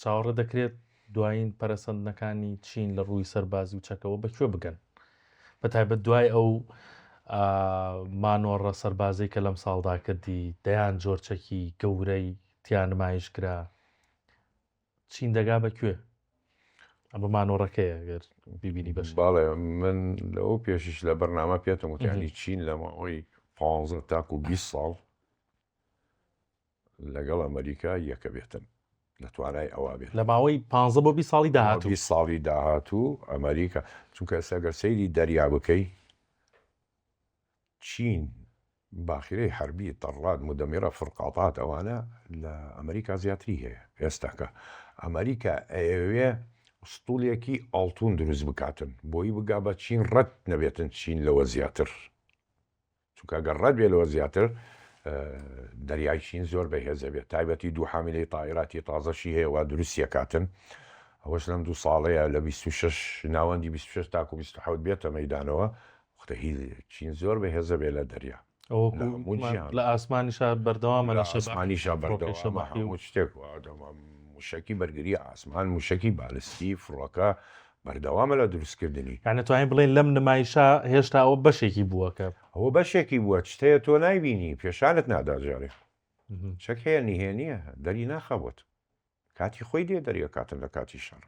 چاوەڕێ دەکرێت دوایین پەرەسەندنەکانی چین لە ڕووی سەربازی و چەکەوە بەکوێ بگەن بە تایبەت دوای ئەو مانۆڕە سەربازەی کە لەم ساڵدا کردی دەیان جۆرچەکی گەورەی تیان نمایش کرا چین دەگا بەکوێ ئەمە مانۆڕەکەیە گەر بیبینی بەش باڵێ من لەەوە پێشش لە بەرنامە پێێتم وتیانی چین لە ماوەی 15 تاکو 20 ساڵ لەگەڵ ئەمریکا یەکە بێتن لە توانای ئەوە بێت لە ماوەی 15 بۆ 20 ساڵی داهاتوو 20 ساڵی داهاتوو ئەمریکا چونکە سەگەر سەیری دەریا بکەی چین باخیرەی حربی تەڕات مدەمیرە فرقاڵات ئەوانە لە ئەمریکا زیاتری هەیە ئێستاکە ئەمریکا ئەوێ ستوولێکی ئاڵتون دروست بکاتن بۆی بگا بە چین ڕەت نەبێتن چین لەوە زیاتر چونکە گەر ڕەت بێ لەوە زیاتر دەریای چین زۆر بەهێزە بێت تایبەتی دوو حامیلەی تاائیراتی تازەشی هەیە وا دروستیە کاتن ئەوەش لەم دوو ساڵەیە لە 26 ناوەندی 26 تاکو 27 بێتە مەدانەوە وختە هی چین زۆر بەهێزە بێ لە دەریا لە ئاسمانیشا بەردەوامە لە ئاسمانیشا بەردەوامە هەموو شتێک موشکی بەرگری ئاسمان موشکی بالستی فڕۆکە بەردەوامە لە دروستکردنی یانە توانین بڵێن لەم نمایشا هێشتا ئەوە بەشێکی بووەکە ئەوە بەشێکی بووە شتەیە تۆ نایبینی پێشانت ناداژارێ چەک هەیە نیهێنیە دەری ناخەوت کاتی خۆی دێ دەریە کاتن لە کاتی شەڕ